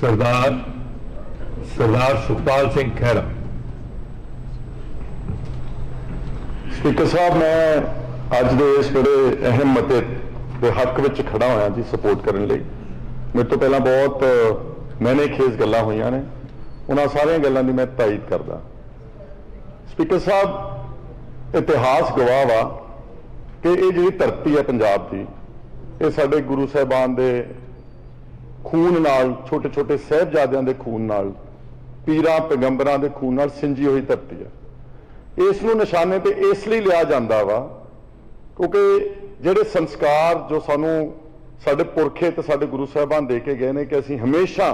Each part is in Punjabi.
सरदार सरदार सुखपाल सिंह खैरा। स्पीकर साहब, मैं अज के इस बड़े अहम मते के हक में खड़ा होया जी सपोर्ट करने लई। मेरे तो पहला बहुत मैंने खेज गल्लां होईयां ने, उन्हां सारियां गल्लां दी मैं तायद करदा। स्पीकर साहब, इतिहास गवाह वा कि ये जी धरती है पंजाब की, ये साडे गुरु साहिबान दे खून नाल, छोटे छोटे साहिबजादियां दे खून नाल, पीरां पैगंबरां दे खून नाल सिंजी हुई धरती है। इस नूं निशाने ते इसलिए लिया जाता वा क्योंकि जिहड़े संस्कार जो सानू साडे पुरखे ते साडे गुरु साहिबान दे के गए ने कि असीं हमेशा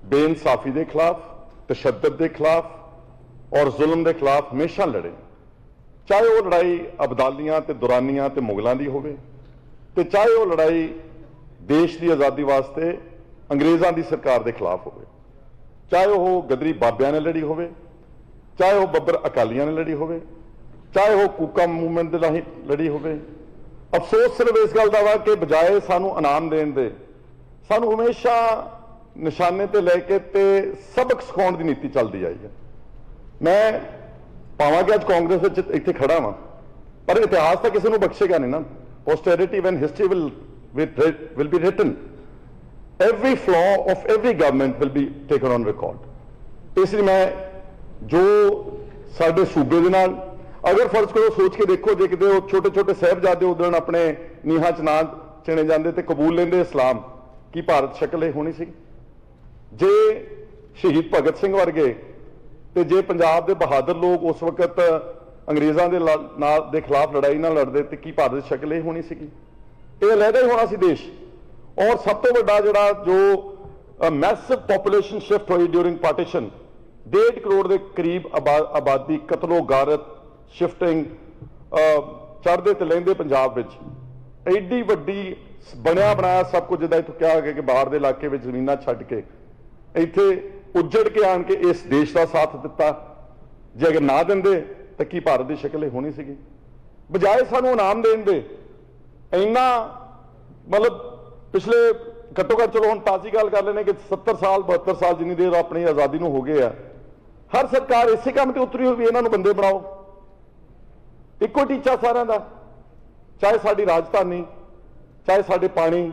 बेइंसाफी के खिलाफ, तशद्दद के खिलाफ और जुल्म के खिलाफ हमेशा लड़े। चाहे वो लड़ाई अबदालियां ते दुरानियां ते मुगलों की होवे, ते चाहे वो लड़ाई देश की आज़ादी वास्ते अंग्रेज़ों की सरकार के खिलाफ होवे, चाहे वह गदरी बाबिया ने लड़ी होवे, चाहे वह बब्बर अकालियां ने लड़ी होवे, चाहे वह कूका मूवमेंट के राही लड़ी होवे। अफसोस सिर्फ इस गल का वा कि बजाए सानू इनाम देने दे, सानू हमेशा निशाने ते लैके ते सबक सिखाने की नीति चलती आई है। मैं भावां कि अज कांग्रेस इत्थे खड़ा वां, पर इतिहास तो किसी को बख्शेगा नहीं ना। Posterity when history will be written, every flaw of every government will be taken on record. इसलिए मैं जो साडे सूबे दे नाल अगर फर्ज करो सोच के देखो, जे किते छोटे छोटे साहिबजादे उदण अपने नीहां च ना चिणे जांदे ते कबूल लेंदे इस्लाम, की भारत शक्ल ये होनी सी? जे शहीद भगत सिंह वर्गे ते जे पंजाब दे बहादुर लोग उस वक्त अंग्रेज़ों के खिलाफ लड़ाई ना लड़ते तो की भारत शक्ल ये होनी सी? ये अलहदा ही होना सी देश। और सब तो बड़ा जिहड़ा जो मैसिव पॉपुलेशन शिफ्ट हुई ड्यूरिंग पार्टीशन, 1.5 करोड़ के करीब आबादी कतलो गारत शिफ्टिंग चढ़ते तो लेंदे पंजाब विच एडी वड्डी बनया बनाया सब कुछ जिदा इत्थों क्या कि बाहर के इलाके में जमीनां छड्ड के इत्थे उजड़ के आन के इस देश का साथ दिता। जे अगर ना देंदे तो की भारत की शक्ल होनी सी? बजाए सानू इनाम देण दे, इन्ना मतलब पिछले घट्टो घट्ट चलो हम ताजी गल कर लेने कि 70 साल 72 साल जिन्नी देर अपनी आज़ादी नूं हो गए, हर सरकार इसे काम ते उतरी हुई भी इन्हां नूं बंदे बनाओ। इक्को टीचा सारिਆਂ ਦਾ, चाहे साडी राजधानी, चाहे साडे पानी,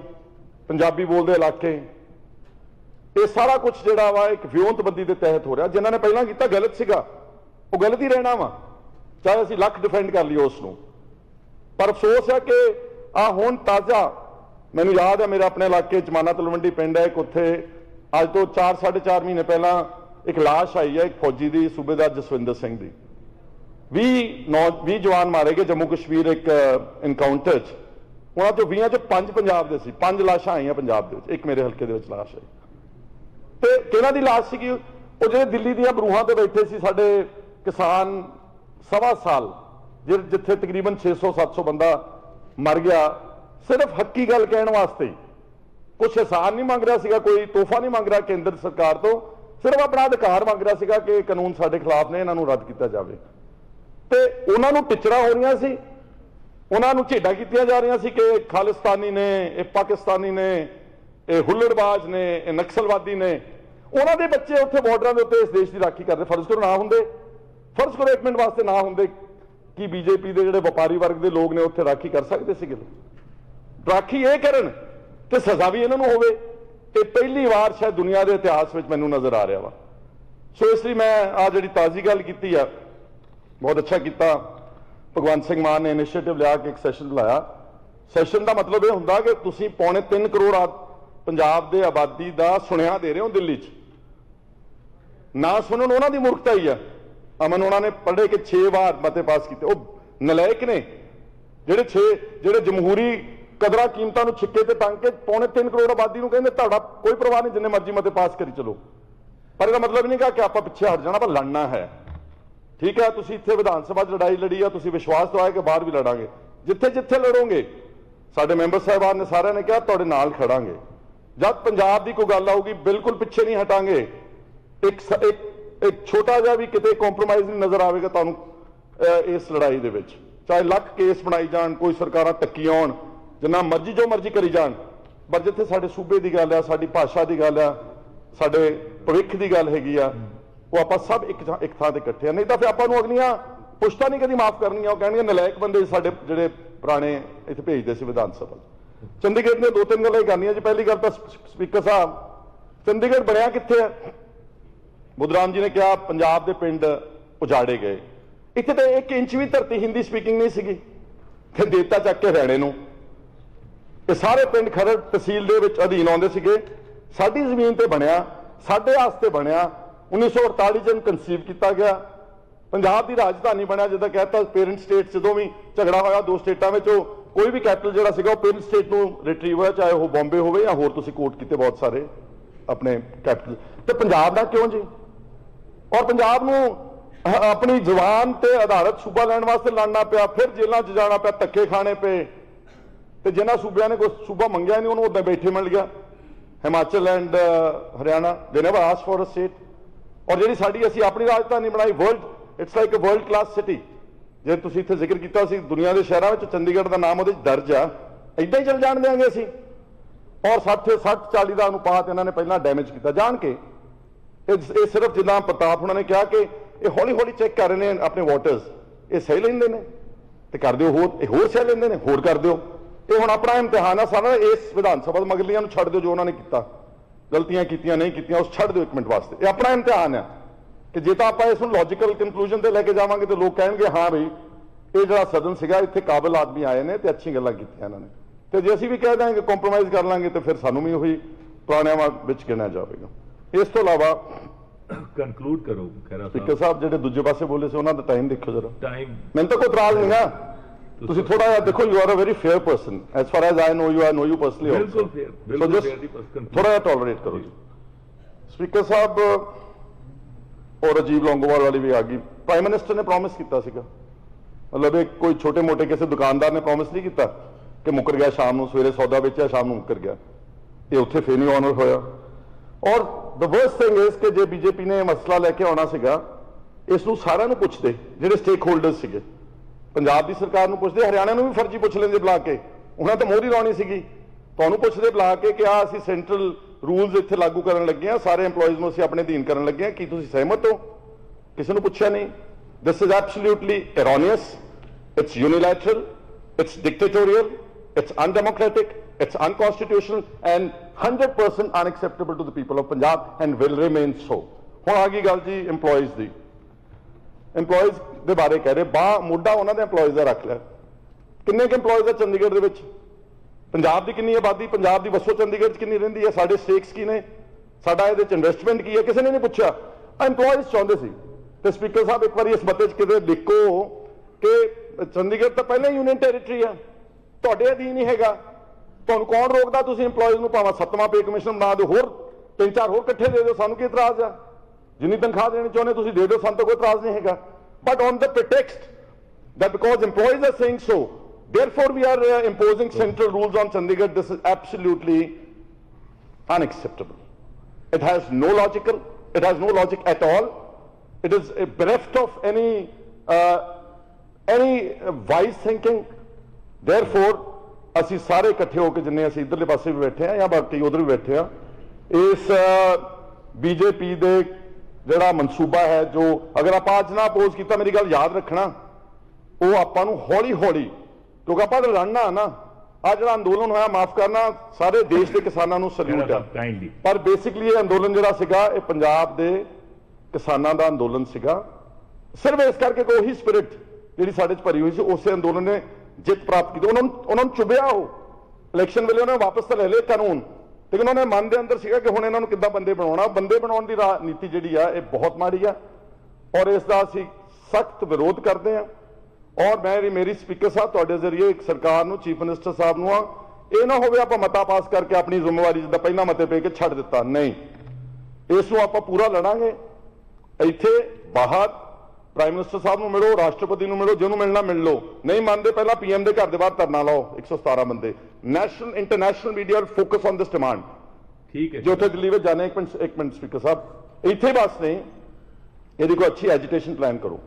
पंजाबी बोलते इलाके, ये सारा कुछ जिहड़ा वा एक विਉਂਤਬੰਦੀ के तहत हो रहा। जिन्होंने ने पहला किया गलत सीगा, वो गलत ही रहना वा, चाहे असीं लख डिफेंड कर लीए उसनूं। पर अफसोस है कि हुण ताज़ा मैनूं याद है, मेरे अपने इलाके माना तलवंडी पिंड है एक, उत्थे अज तो 4-4.5 महीने पहला एक लाश आई है, एक फौजी की, सूबेदार जसविंदर सिंह की। 20 जवान मारे गए जम्मू कश्मीर एक इनकाउंटर च, उन्हां चों 20 च 5 पंजाब दे सी। 5 लाशां आईयां पंजाब दे विच, एक मेरे हल्के दे विच लाश आई। ते किहनां दी लाश सीगी? वो जिहड़े दिल्ली दीयां बरूहां ते बैठे सी साडे किसान, 1.25 साल जिथे तकरीबन 600-700 बंदा मर गया, सिर्फ हक्की गल कहने वास्ते। कुछ एहसान नहीं मंग रहा सीगा, कोई तोहफा नहीं मंग रहा केंद्र सरकार तो, सिर्फ अपना अधिकार मंग रहा सीगा कि कानून साडे खिलाफ ने, इन्हां नूं रद्द किया जाए। ते उन्हां नूं टिचड़ा हो रही सी, उन्हां नूं झेडां कीतियां जा रही सी कि खालिस्तानी ने, पाकिस्तानी ने, हुल्लड़बाज ने, नक्सलवादी ने। उन्हां दे बच्चे उत्थे बॉर्डरां दे उत्ते इस देश की राखी करते। फर्ज करो ना हुंदे, फर्ज करो एक मिनट वास्ते ना हुंदे, कि बीजेपी के जिहड़े व्यापारी वर्ग के लोग ने उत्थे राखी कर सकते सी? राखी ये करन ते सज़ा भी इन्हां नूं होवे। ये पहली बार शायद दुनिया के इतिहास में मैनूं नज़र आ रहा वा। सो इसलिए मैं आ जिहड़ी ताज़ी गल कीती है, बहुत अच्छा किया भगवंत सिंह मान ने इनिशिएटिव लिया कि एक सैशन बुलाया। सैशन का मतलब यह होंदा कि तुसीं 3.25 करोड़ पंजाब के आबादी का सुनिया दे रहे हो दिल्ली च, ना सुनन उन्हां दी मूर्खता ही है। अमन उन्होंने पढ़े कि 6 बार मते पास किए, वो नलायक ने ਜਿਹੜੇ जमहूरी कदर कीमतों को छिक्के ते टंग के 3.25 करोड़ आबादी को कहते तुहाडा कोई परवाह नहीं, जिन्ने मर्जी मते पास करी चलो। पर इसका मतलब नहीं कहा कि आप पिछे हट जाना, पर लड़ना है। ठीक है, तुसीं इत्थे विधान सभा लड़ाई लड़ी है, तुसीं विश्वास दवाया कि बाहर भी लड़ांगे, जिथे जिथे लड़ोगे साडे मैंबर साहिबान ने सारिਆਂ ने कहा तुहाडे नाल खड़ांगे। जब पंजाब की कोई गल आऊगी बिल्कुल पिछे नहीं हटांगे। एक छोटा जिहा भी किते कॉम्प्रोमाइज़ नहीं नज़र आएगा तुहानूं इस लड़ाई दे विच। चाहे लख केस बनाई जान, कोई सरकारां टक्की आउण, जिन्ना मर्जी जो मर्जी करी जान, पर जिथे साडे सूबे की गल है, साडी भाषा की गल है, ਸਾਡੇ ਭਵਿੱਖ ਦੀ ਗੱਲ ਹੈਗੀ ਆ, ਉਹ ਆਪਾਂ ਸਭ ਇੱਕ ਥਾਂ ਤੇ ਇਕੱਠੇ ਆ। ਨਹੀਂ ਤਾਂ ਫਿਰ ਆਪਾਂ ਨੂੰ ਅਗਲੀਆਂ ਪੁਸ਼ਤਾਂ ਨਹੀਂ ਕਦੀ ਮਾਫ ਕਰਨੀਆਂ। ਉਹ ਕਹਿਣਗੇ ਨਲਾਇਕ ਬੰਦੇ ਸਾਡੇ ਜਿਹੜੇ ਪੁਰਾਣੇ ਇੱਥੇ ਭੇਜਦੇ ਸੀ ਵਿਧਾਨ ਸਭਾ। ਚੰਡੀਗੜ੍ਹ ਨੇ 2-3 ਗੱਲਾਂ ਹੀ ਕਰਨੀਆਂ ਜੀ। ਪਹਿਲੀ ਗੱਲ ਤਾਂ ਸਪੀਕਰ ਸਾਹਿਬ, ਚੰਡੀਗੜ੍ਹ ਬਣਿਆ ਕਿੱਥੇ ਹੈ? ਬੁੱਧਰਾਮ ਜੀ ਨੇ ਕਿਹਾ ਪੰਜਾਬ ਦੇ ਪਿੰਡ ਉਜਾੜੇ ਗਏ। ਇੱਥੇ ਤਾਂ 1 ਇੰਚ ਵੀ ਧਰਤੀ ਹਿੰਦੀ ਸਪੀਕਿੰਗ ਨਹੀਂ ਸੀਗੀ, ਤੇ ਦੇਤਾ ਚੱਕ ਕੇ ਹਰਿਆਣੇ ਨੂੰ। ਇਹ ਸਾਰੇ ਪਿੰਡ ਖਰੜ ਤਹਿਸੀਲ ਦੇ ਵਿੱਚ ਅਧੀਨ ਆਉਂਦੇ ਸੀਗੇ। ਸਾਡੀ ਜ਼ਮੀਨ ਤੇ ਬਣਿਆ, ਸਾਡੇ ਵਾਸਤੇ ਬਣਿਆ। 1948 ਚ ਕਨਸੀਵ ਕੀਤਾ ਗਿਆ। ਪੰਜਾਬ ਦੀ ਰਾਜਧਾਨੀ ਬਣਿਆ, ਜਿੱਦਾਂ ਕਹਿਤਾ ਪੇਰੈਂਟ ਸਟੇਟ। ਜਦੋਂ ਵੀ ਝਗੜਾ ਹੋਇਆ 2 ਸਟੇਟਾਂ ਵਿੱਚ, ਕੋਈ ਵੀ ਕੈਪੀਟਲ ਜਿਹੜਾ ਸੀਗਾ ਉਹ ਪੇਰੈਂਟ ਸਟੇਟ ਨੂੰ ਰਿਟਰੀਵ ਹੋਇਆ, ਚਾਹੇ ਉਹ ਬੰਬੇ ਹੋਵੇ ਜਾਂ ਹੋਰ ਤੁਸੀਂ ਕੋਟ ਕੀਤੇ ਬਹੁਤ ਸਾਰੇ ਆਪਣੇ ਕੈਪੀਟਲ। ਤੇ ਪੰਜਾਬ ਦਾ ਕਿਉਂ ਜੀ? ਔਰ ਪੰਜਾਬ ਨੂੰ ਆਪਣੀ ਜ਼ੁਬਾਨ ਤੇ ਆਧਾਰਿਤ ਸੂਬਾ ਲੈਣ ਵਾਸਤੇ ਲੜਨਾ ਪਿਆ, ਫਿਰ ਜੇਲ੍ਹਾਂ 'ਚ ਜਾਣਾ ਪਿਆ, ਧੱਕੇ ਖਾਣੇ ਪਏ। ਤੇ ਜਿਨ੍ਹਾਂ ਸੂਬਿਆਂ ਨੇ ਕੋਈ ਸੂਬਾ ਮੰਗਿਆ ਨਹੀਂ, ਉਹਨੂੰ ਉਦਾਂ ਬੈਠੇ ਮਿਲ ਗਿਆ। Himachal and Haryana, they never ask for a state. ਔਰ ਜਿਹੜੀ ਸਾਡੀ ਅਸੀਂ ਆਪਣੀ ਰਾਜਧਾਨੀ ਬਣਾਈ, world, it's like a world class city. ਜੇ ਤੁਸੀਂ ਇੱਥੇ ਜ਼ਿਕਰ ਕੀਤਾ ਸੀ ਦੁਨੀਆ ਦੇ ਸ਼ਹਿਰਾਂ ਵਿੱਚ ਚੰਡੀਗੜ੍ਹ ਦਾ ਨਾਮ ਉਹਦੇ 'ਚ ਦਰਜ ਆ, ਏਦਾਂ ਹੀ ਚੱਲ ਜਾਣ ਦਿਆਂਗੇ ਅਸੀਂ। ਔਰ 60-40 ਦਾ ਅਨੁਪਾਤ ਇਹਨਾਂ ਨੇ ਪਹਿਲਾਂ ਡੈਮੇਜ ਕੀਤਾ ਜਾਣ ਕੇ। ਇਹ ਸਿਰਫ ਜਿੱਦਾਂ ਪ੍ਰਤਾਪ ਉਹਨਾਂ ਨੇ ਕਿਹਾ ਕਿ ਇਹ ਹੌਲੀ ਹੌਲੀ ਚੈੱਕ ਕਰ ਰਹੇ ਨੇ ਆਪਣੇ ਵਾਟਰਸ, ਇਹ ਸਹੀ ਲੈਂਦੇ ਨੇ ਤੇ ਕਰ ਦਿਓ, ਹੋਰ ਇਹ ਹੋਰ ਸਹੀ ਲੈਂਦੇ ਨੇ, ਹੋਰ ਕਰ ਦਿਓ। ਇਹ ਹੁਣ ਆਪਣਾ ਇਮਤਿਹਾਨ ਆ ਸਾਰਾ। ਇਸ ਵਿਧਾਨ ਸਭਾ ਦੇ ਮਗਰਲੀਆਂ ਨੂੰ ਛੱਡ ਦਿਓ, ਜੋ ਉਹਨਾਂ ਨੇ ਕੀਤਾ, ਗਲਤੀਆਂ ਕੀਤੀਆਂ ਨਹੀਂ ਕੀਤੀਆਂ, ਉਸ ਛੱਡ ਦਿਓ 1 ਮਿੰਟ ਵਾਸਤੇ। ਇਹ ਆਪਣਾ ਇਮਤਿਹਾਨ ਹੈ ਕਿ ਜੇ ਤਾਂ ਆਪਾਂ ਇਸ ਨੂੰ ਲੌਜੀਕਲ ਕੰਕਲੂਜਨ ਤੇ ਲੈ ਕੇ ਜਾਵਾਂਗੇ ਤੇ ਲੋਕ ਕਹਿਣਗੇ ਹਾਂ ਬਈ ਇਹ ਜਿਹੜਾ ਸਦਨ ਸੀਗਾ ਇੱਥੇ ਕਾਬਲ ਆਦਮੀ ਆਏ ਨੇ ਤੇ ਅੱਛੀ ਗੱਲਾਂ ਕੀਤੀਆਂ ਇਹਨਾਂ ਨੇ। ਤੇ ਜੇ ਅਸੀਂ ਵੀ ਕਹਿ ਦਾਂਗੇ ਕੰਪਰੋਮਾਈਜ਼ ਕਰ ਲਾਂਗੇ ਤੇ ਫਿਰ ਸਾਨੂੰ ਵੀ ਉਹੀ ਪੁਰਾਣਿਆਂ ਵਿੱਚ ਗਿਣਿਆ ਜਾਵੇਗਾ। ਇਸ ਤੋਂ ਇਲਾਵਾ ਕੰਕਲੂਡ ਕਰੋ ਖੈਰਾ ਸਪੀਕਰ ਸਾਹਿਬ, ਜਿਹੜੇ ਦੂਜੇ ਪਾਸੇ ਬੋਲੇ ਸੀ ਉਹਨਾਂ ਦਾ ਟਾਈਮ ਦੇਖੋ ਜਰਾ। ਟਾਈਮ ਮੈਨੂੰ ਤਾਂ ਕੋਈ ਇਤਰਾਜ਼ ਨਹੀਂ ਆ। ਤੁਸੀਂ ਥੋੜਾ ਜਿਹਾ ਦੇਖੋ, you are a very fair person as far as I know you, I know you personally also. ਬਿਲਕੁਲ ਫੇਅਰ, ਬਿਲਕੁਲ ਫੇਅਰ ਦੀ ਪਰਸਨ। ਥੋੜਾ ਜਿਹਾ ਟੋਲਰੇਟ ਕਰੋ ਜੀ। ਸਪੀਕਰ ਸਾਹਿਬ, ਔਰ ਰਾਜੀਵ ਲੌਂਗੋਵਾਲ ਵਾਲੀ ਵੀ ਆ ਗਈ। ਪ੍ਰਾਈਮ ਮਿਨਿਸਟਰ ਨੇ ਪ੍ਰੋਮਿਸ ਕੀਤਾ ਸੀਗਾ, ਮਤਲਬ ਇਹ ਕੋਈ ਛੋਟੇ ਮੋਟੇ ਕਿਸੇ ਦੁਕਾਨਦਾਰ ਨੇ ਪ੍ਰੋਮਿਸ ਨਹੀਂ ਕੀਤਾ ਕਿ ਮੁੱਕਰ ਗਿਆ ਸ਼ਾਮ ਨੂੰ, ਸਵੇਰੇ ਸੌਦਾ ਵੇਚਿਆ ਸ਼ਾਮ ਨੂੰ ਮੁੱਕਰ ਗਿਆ। ਇਹ ਉੱਥੇ ਫੇਰ ਨਹੀਂ ਆਨਰ ਹੋਇਆ। ਔਰ ਦ ਵਰਸਟ ਥਿੰਗ ਇਸ ਕਿ ਜੇ ਬੀਜੇਪੀ ਨੇ ਇਹ ਮਸਲਾ ਲੈ ਕੇ ਆਉਣਾ ਸੀਗਾ, ਇਸ ਨੂੰ ਸਾਰਿਆਂ ਨੂੰ ਪੁੱਛਦੇ, ਜਿਹੜੇ ਸਟੇਕ ਹੋਲਡਰਸ ਸੀਗੇ। ਪੰਜਾਬ ਦੀ ਸਰਕਾਰ ਨੂੰ ਪੁੱਛਦੇ, ਹਰਿਆਣਾ ਨੂੰ ਵੀ ਫਰਜ਼ੀ ਪੁੱਛ ਲੈਂਦੇ ਬੁਲਾ ਕੇ, ਉਹਨਾਂ ਤਾਂ ਮੋਹਰੀ ਲਾਉਣੀ ਸੀਗੀ। ਤੁਹਾਨੂੰ ਪੁੱਛਦੇ ਬੁਲਾ ਕੇ ਕਿ ਆ ਅਸੀਂ ਸੈਂਟਰਲ ਰੂਲਸ ਇੱਥੇ ਲਾਗੂ ਕਰਨ ਲੱਗੇ ਆ, ਸਾਰੇ EMPLOYEES ਨੂੰ ਅਸੀਂ ਆਪਣੇ ਅਧੀਨ ਕਰਨ ਲੱਗੇ ਆ, ਕੀ ਤੁਸੀਂ ਸਹਿਮਤ ਹੋ? ਕਿਸੇ ਨੂੰ ਪੁੱਛਿਆ ਨਹੀਂ। This is absolutely erroneous, it's unilateral, it's dictatorial, it's undemocratic, it's unconstitutional and 100% unacceptable to the people of Punjab and will remain so. ਹੁਣ ਆ ਗਈ ਗੱਲ ਜੀ EMPLOYEES ਦੀ। EMPLOYEES ਦੇ ਬਾਰੇ ਕਹਿ ਰਹੇ, ਮੁੱਢਾ ਉਹਨਾਂ ਦੇ EMPLOYEES ਦਾ ਰੱਖ ਲਿਆ। ਕਿੰਨੇ ਕੁ EMPLOYEES ਆ ਚੰਡੀਗੜ੍ਹ ਦੇ ਵਿੱਚ? ਪੰਜਾਬ ਦੀ ਕਿੰਨੀ ਆਬਾਦੀ, ਪੰਜਾਬ ਦੀ ਵਸੋਂ ਚੰਡੀਗੜ੍ਹ 'ਚ ਕਿੰਨੀ ਰਹਿੰਦੀ ਹੈ, ਸਾਡੇ ਸਟੇਕਸ ਕੀ ਨੇ, ਸਾਡਾ ਇਹਦੇ 'ਚ ਇਨਵੈਸਟਮੈਂਟ ਕੀ ਹੈ, ਕਿਸੇ ਨੇ ਨਹੀਂ ਪੁੱਛਿਆ। EMPLOYEES ਚਾਹੁੰਦੇ ਸੀ। ਤੇ ਸਪੀਕਰ ਸਾਹਿਬ, ਇੱਕ ਵਾਰੀ ਇਸ ਮਤੇ 'ਚ ਕਿਤੇ ਦੇਖੋ ਕਿ ਚੰਡੀਗੜ੍ਹ ਤਾਂ ਪਹਿਲਾਂ ਹੀ ਯੂਨੀਅਨ ਟੈਰੀਟਰੀ ਆ, ਤੁਹਾਡੇ ਅਧੀਨ ਹੀ ਹੈਗਾ। ਤੁਹਾਨੂੰ ਕੌਣ ਰੋਕਦਾ? ਤੁਸੀਂ EMPLOYEES ਨੂੰ ਭਾਵੇਂ 7ਵਾਂ ਪੇ ਕਮਿਸ਼ਨ ਬਣਾ ਦਿਓ, ਹੋਰ 3-4 ਹੋਰ ਇਕੱਠੇ ਦੇ ਦਿਓ, ਸਾਨੂੰ ਕੀ ਇਤਰਾਜ਼ ਆ? ਜਿੰਨੀ ਤਨਖਾਹ ਦੇਣੀ ਚਾਹੁੰਦੇ ਤੁਸੀਂ ਦੇ ਦਿਓ, ਸਾਨੂੰ ਤਾਂ ਕੋਈ ਇਤਰਾਜ਼ ਨਹੀਂ ਹੈਗਾ। But on the pretext that because employees are saying so, therefore we are imposing central rules on Chandigarh, this is absolutely unacceptable. It has no logic at all. It is bereft of any wise thinking. Therefore ਅਸੀਂ ਸਾਰੇ ਇਕੱਠੇ ਹੋ ਕੇ, ਜਿੰਨੇ ਅਸੀਂ ਇਧਰਲੇ ਪਾਸੇ ਵੀ ਬੈਠੇ ਆ ਜਾਂ ਬਾਕੀ ਉਧਰ ਵੀ ਬੈਠੇ ਆ, ਇਸ ਬੀਜੇਪੀ ਦੇ ਜਿਹੜਾ ਮਨਸੂਬਾ ਹੈ, ਜੋ ਅਗਰ ਆਪਾਂ ਅੱਜ ਨਾ ਅਪੋਜ਼ ਕੀਤਾ, ਮੇਰੀ ਗੱਲ ਯਾਦ ਰੱਖਣਾ, ਉਹ ਆਪਾਂ ਨੂੰ ਹੌਲੀ ਹੌਲੀ, ਕਿਉਂਕਿ ਆਪਾਂ ਤਾਂ ਲੜਨਾ ਨਾ, ਆ ਜਿਹੜਾ ਅੰਦੋਲਨ ਹੋਇਆ, ਮਾਫ ਕਰਨਾ, ਸਾਰੇ ਦੇਸ਼ ਦੇ ਕਿਸਾਨਾਂ ਨੂੰ ਸਲੂਟ ਆ, ਪਰ ਬੇਸਿਕਲੀ ਇਹ ਅੰਦੋਲਨ ਜਿਹੜਾ ਸੀਗਾ, ਇਹ ਪੰਜਾਬ ਦੇ ਕਿਸਾਨਾਂ ਦਾ ਅੰਦੋਲਨ ਸੀਗਾ। ਸਿਰਫ ਇਸ ਕਰਕੇ ਕਿ ਉਹੀ ਸਪਿਰਿਟ ਜਿਹੜੀ ਸਾਡੇ 'ਚ ਭਰੀ ਹੋਈ ਸੀ, ਉਸੇ ਅੰਦੋਲਨ ਨੇ ਜਿੱਤ ਪ੍ਰਾਪਤ ਕੀਤੀ। ਉਹਨਾਂ ਨੂੰ ਚੁਭਿਆ, ਉਹ ਇਲੈਕਸ਼ਨ ਵੇਲੇ ਉਹਨਾਂ ਨੇ ਵਾਪਸ ਤਾਂ ਲੈ ਲਏ ਕਾਨੂੰਨ, ਲੇਕਿਨ ਉਹਨਾਂ ਦੇ ਮਨ ਦੇ ਅੰਦਰ ਸੀਗਾ ਕਿ ਹੁਣ ਇਹਨਾਂ ਨੂੰ ਕਿੱਦਾਂ ਬੰਦੇ ਬਣਾਉਣਾ। ਬੰਦੇ ਬਣਾਉਣ ਦੀ ਨੀਤੀ ਜਿਹੜੀ ਆ, ਇਹ ਬਹੁਤ ਮਾੜੀ ਆ ਔਰ ਇਸ ਦਾ ਅਸੀਂ ਸਖਤ ਵਿਰੋਧ ਕਰਦੇ ਹਾਂ। ਔਰ ਮੇਰੀ ਸਪੀਕਰ ਸਾਹਿਬ ਤੁਹਾਡੇ ਜ਼ਰੀਏ ਇੱਕ ਸਰਕਾਰ ਨੂੰ, ਚੀਫ ਮਿਨਿਸਟਰ ਸਾਹਿਬ ਨੂੰ, ਇਹ ਨਾ ਹੋਵੇ ਆਪਾਂ ਮਤਾ ਪਾਸ ਕਰਕੇ ਆਪਣੀ ਜ਼ਿੰਮੇਵਾਰੀ ਜਿੱਦਾਂ ਪਹਿਲਾਂ ਮਤੇ ਪੇ ਕੇ ਛੱਡ ਦਿੱਤਾ, ਨਹੀਂ, ਇਸ ਨੂੰ ਆਪਾਂ ਪੂਰਾ ਲੜਾਂਗੇ। ਇੱਥੇ ਬਾਹਰ ਪ੍ਰਾਈਮ ਮਿਨਿਸਟਰ ਸਾਹਿਬ ਨੂੰ ਮਿਲੋ, ਰਾਸ਼ਟਰਪਤੀ ਨੂੰ ਮਿਲੋ, ਜਿਹਨੂੰ ਮਿਲਣਾ ਮਿਲ ਲਓ। ਨਹੀਂ ਮੰਨਦੇ, ਪਹਿਲਾਂ PM ਦੇ ਘਰ ਦੇ ਬਾਹਰ ਧਰਨਾ ਲਾਓ, 117 ਬੰਦੇ। National international media focus on this demand. ਠੀਕ ਹੈ, ਜੇ ਉੱਥੇ ਦਿੱਲੀ ਵਿੱਚ ਜਾਣੇ, ਇੱਕ ਮਿੰਟ ਸਪੀਕਰ ਸਾਹਿਬ, ਇੱਥੇ ਬਸ ਨਹੀਂ, ਇਹਦੀ ਕੋਈ ਅੱਛੀ ਐਜੀਟੇਸ਼ਨ ਪਲਾਨ ਕਰੋ।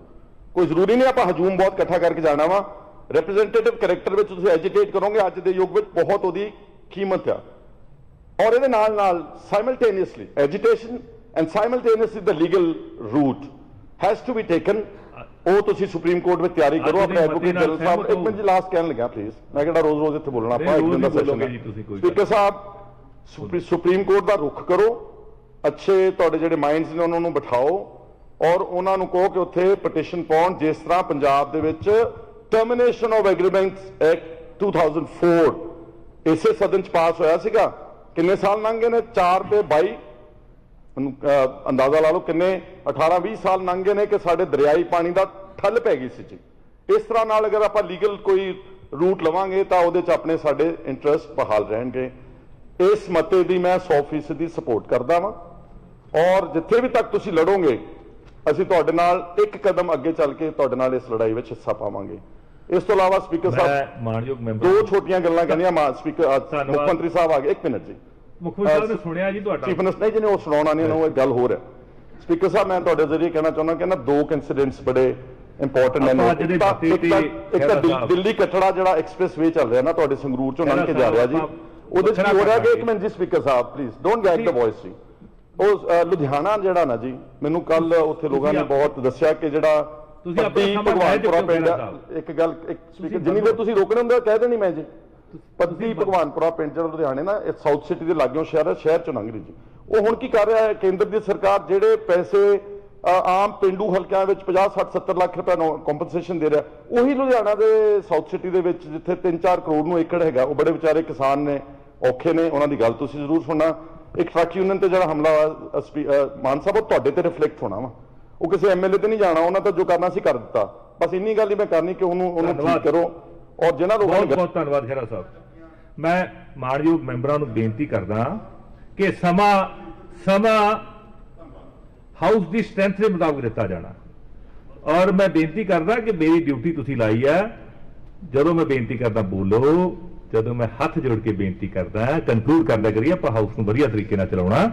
ਕੋਈ ਜ਼ਰੂਰੀ ਨਹੀਂ ਆਪਾਂ ਹਜੂਮ ਬਹੁਤ ਇਕੱਠਾ ਕਰਕੇ ਜਾਣਾ ਵਾ। ਰਿਪਰੈਜ਼ੈਂਟੇਟਿਵ ਕਰੈਕਟਰ ਵਿੱਚ ਤੁਸੀਂ ਐਜੀਟੇਟ ਕਰੋਗੇ, ਅੱਜ ਦੇ ਯੁੱਗ ਵਿੱਚ ਬਹੁਤ ਉਹਦੀ ਕੀਮਤ ਆ। ਔਰ ਇਹਦੇ ਨਾਲ simultaneously agitation and simultaneously the legal route has to be taken. ਉਹ ਤੁਸੀਂ ਸੁਪਰੀਮ ਕੋਰਟ ਵਿੱਚ ਤਿਆਰੀ ਕਰੋ। ਆਪਣੇ ਐਡਵੋਕੇਟ ਜਨਰਲ ਸਾਹਿਬ, ਇੱਕ ਮਿੰਟ ਜੀ ਲਾਸਟ ਕਹਿਣ ਲੱਗਾ ਪਲੀਜ਼, ਮੈਂ ਕਿਹੜਾ ਰੋਜ਼ ਇੱਥੇ ਬੋਲਣਾ, ਆਪਾਂ ਇੱਕ ਦਿਨ ਦਾ ਸੈਸ਼ਨ ਹੈ। ਸਪੀਕਰ ਸਾਹਿਬ, ਸੁਪਰੀਮ ਕੋਰਟ ਦਾ ਰੁਖ ਕਰੋ, ਅੱਛੇ ਤੁਹਾਡੇ ਜਿਹੜੇ ਮਾਈਂਡਸ ਨੇ ਉਹਨਾਂ ਨੂੰ ਬਿਠਾਓ ਔਰ ਉਹਨਾਂ ਨੂੰ ਕਹੋ ਕਿ ਉੱਥੇ ਪਟੀਸ਼ਨ ਪਾਉਣ, ਜਿਸ ਤਰ੍ਹਾਂ ਪੰਜਾਬ ਦੇ ਵਿੱਚ ਟਰਮੀਨੇਸ਼ਨ ਆਫ ਐਗਰੀਮੈਂਟਸ ਐਕਟ 2004 ਇਸੇ ਸਦਨ ਚ ਪਾਸ ਹੋਇਆ ਸੀਗਾ। ਕਿੰਨੇ ਸਾਲ ਲੰਘ ਗਏ ਨੇ? 4 ਤੇ 22 ਅੰਦਾਜ਼ਾ ਲਾ ਲਓ ਕਿੰਨੇ 18-20 ਸਾਲ ਲੰਘ ਗਏ ਨੇ ਕਿ ਸਾਡੇ ਦਰਿਆਈ ਪਾਣੀ ਦਾ ਠੱਲ ਪੈ ਗਈ ਸੀ ਜੀ। ਇਸ ਤਰ੍ਹਾਂ ਨਾਲ ਅਗਰ ਆਪਾਂ ਲੀਗਲ ਕੋਈ ਰੂਟ ਲਵਾਂਗੇ ਤਾਂ ਉਹਦੇ ਚ ਆਪਣੇ ਸਾਡੇ ਇੰਟਰਸਟ ਬਹਾਲ ਰਹਿਣਗੇ। ਇਸ ਮਤੇ ਦੀ ਮੈਂ 100% ਦੀ ਸਪੋਰਟ ਕਰਦਾ ਵਾਂ ਔਰ ਜਿੱਥੇ ਵੀ ਤੱਕ ਤੁਸੀਂ ਲੜੋਗੇ ਅਸੀਂ ਤੁਹਾਡੇ ਨਾਲ ਇੱਕ ਕਦਮ ਅੱਗੇ ਚੱਲ ਕੇ ਤੁਹਾਡੇ ਨਾਲ ਇਸ ਲੜਾਈ ਵਿੱਚ ਹਿੱਸਾ ਪਾਵਾਂਗੇ। ਇਸ ਤੋਂ ਇਲਾਵਾ ਸਪੀਕਰ ਸਾਹਿਬ, ਮਾਨਯੋਗ ਮੈਂਬਰ, ਦੋ ਛੋਟੀਆਂ ਗੱਲਾਂ ਕਹਿੰਦੀਆਂ। ਸਪੀਕਰ ਮੁੱਖ ਮੰਤਰੀ ਸਾਹਿਬ ਆ ਗਏ, ਇੱਕ ਮਿੰਟ ਜੀ। ਮੁੱਖ ਮੰਤਰੀ ਸਾਹਿਬ ਨੇ ਸੁਣਿਆ ਜੀ ਤੁਹਾਡਾ ਚੀਫ ਮਿਨਿਸਟਰ ਨਹੀਂ, ਜਿਹਨੇ ਉਹ ਸੁਣਾਉਣਾ ਨਹੀਂ, ਉਹ ਗੱਲ ਹੋਰ ਹੈ। ਸਪੀਕਰ ਸਾਹਿਬ, ਮੈਂ ਤੁਹਾਡੇ ਜ਼ਰੀਏ ਕਹਿਣਾ ਚਾਹੁੰਦਾ ਕਿ ਨਾ ਦੋ ਇਨਸੀਡੈਂਟਸ ਬੜੇ ਇੰਪੋਰਟੈਂਟ ਨੇ। ਇੱਕ ਦਿੱਲੀ ਕਟੜਾ ਜਿਹੜਾ ਐਕਸਪ੍ਰੈਸ ਵੇ ਚੱਲ ਰਿਹਾ ਨਾ ਤੁਹਾਡੇ ਸੰਗਰੂਰ ਚੋਂ ਲੰਘ ਕੇ ਜਾ ਰਿਹਾ ਜੀ, ਉਹਦੇ ਚ ਕੀ ਹੋ ਰਿਹਾ ਕਿ ਇੱਕ ਮਿੰਟ ਜੀ speaker Sahib please don't get the voice ਜੀ। ਉਹ ਲੁਧਿਆਣਾ ਜਿਹੜਾ ਨਾ ਜੀ, ਮੈਨੂੰ ਕੱਲ ਉੱਥੇ ਲੋਕਾਂ ਨੇ ਬਹੁਤ ਦੱਸਿਆ ਕਿ ਜਿਹੜਾ ਪੱਦੀ ਭਗਵਾਨਪੁਰਾ ਪਿੰਡ, ਇੱਕ ਗੱਲ ਇੱਕ ਸਪੀਕਰ ਜਿੰਨੀ ਦੇਰ ਤੁਸੀਂ ਰੋਕਣੇ ਹੁੰਦੇ ਕਹਿ ਦੇਣੀ ਮੈਂ ਜੀ। ਪੱਦੀ ਭਗਵਾਨਪੁਰਾ ਪਿੰਡ ਜਿਹੜਾ ਲੁਧਿਆਣੇ ਨਾ ਇਹ ਸਾਊਥ ਸਿਟੀ ਦੇ ਲਾਗਿਓਂ ਸ਼ਹਿਰ ਹੈ, ਸ਼ਹਿਰ ਚੋਂ ਲੰਘ ਰਹੀ ਜੀ। ਉਹ ਹੁਣ ਕੀ ਕਰ ਰਿਹਾ ਹੈ ਕੇਂਦਰ ਦੀ ਸਰਕਾਰ, ਜਿਹੜੇ ਪੈਸੇ ਆਮ ਪਿੰਡੂ ਹਲਕਿਆਂ ਵਿੱਚ 50, 60, 70 ਲੱਖ ਰੁਪਏ ਕੰਪਨਸੇਸ਼ਨ ਦੇ ਰਿਹਾ, ਉਹੀ ਲੁਧਿਆਣਾ ਦੇ ਸਾਊਥ ਸਿਟੀ ਦੇ ਵਿੱਚ ਜਿੱਥੇ 3-4 ਕਰੋੜ ਨੂੰ ਏਕੜ ਹੈਗਾ, ਉਹ ਬੜੇ ਵਿਚਾਰੇ ਕਿਸਾਨ ਨੇ, ਔਖੇ ਨੇ, ਉਹਨਾਂ ਦੀ ਗੱਲ ਤੁਸੀਂ ਜ਼ਰੂਰ ਸੁਣਨਾ। ਇੱਕ ਟਰੱਕ ਯੂਨੀਅਨ ਤੇ ਜਿਹੜਾ ਹਮਲਾ ਮਾਨ ਸਾਹਿਬ, ਉਹ ਤੁਹਾਡੇ ਤੇ ਰਿਫਲੈਕਟ ਹੋਣਾ ਵਾ, ਉਹ ਕਿਸੇ ਐਮਐਲਏ ਤੇ ਨਹੀਂ ਜਾਣਾ, ਉਹਨਾਂ ਤਾਂ ਜੋ ਕਰਨਾ ਸੀ ਕਰ ਦਿੱਤਾ। ਬਸ ਇੰਨੀ ਗੱਲ ਹੀ ਮੈਂ ਕਰਨੀ ਕਿ ਉਹਨੂੰ ਠੀਕ ਕਰੋ ਔਰ ਜਿਹਨਾਂ ਲੋਕਾਂ ਨੂੰ ਬਹੁਤ ਧੰਨਵਾਦ ਖਹਿਰਾ ਸਾਹਿਬ। ਮੈਂ ਮਾਨਯੋਗ ਮੈਂਬਰਾਂ ਨੂੰ ਬੇਨਤੀ ਕਰਦਾ ਕਿ ਸਮਾਂ ਹਾਊਸ ਦੀ ਸਟਰੈਂਥ ਦੇ ਮੁਤਾਬਕ ਦਿੱਤਾ ਜਾਣਾ ਔਰ ਮੈਂ ਬੇਨਤੀ ਕਰਦਾ ਕਿ ਮੇਰੀ ਡਿਊਟੀ ਤੁਸੀਂ ਲਾਈ ਹੈ। ਜਦੋਂ ਮੈਂ ਬੇਨਤੀ ਕਰਦਾ ਬੋਲੋ, ਜਦੋਂ ਮੈਂ ਹੱਥ ਜੋੜ ਕੇ ਬੇਨਤੀ ਕਰਦਾ, ਕੰਕਲੂਡ ਕਰਦਾ ਕਰੀਏ ਆਪਾਂ ਹਾਊਸ ਨੂੰ ਵਧੀਆ ਤਰੀਕੇ ਨਾਲ ਚਲਾਉਣਾ।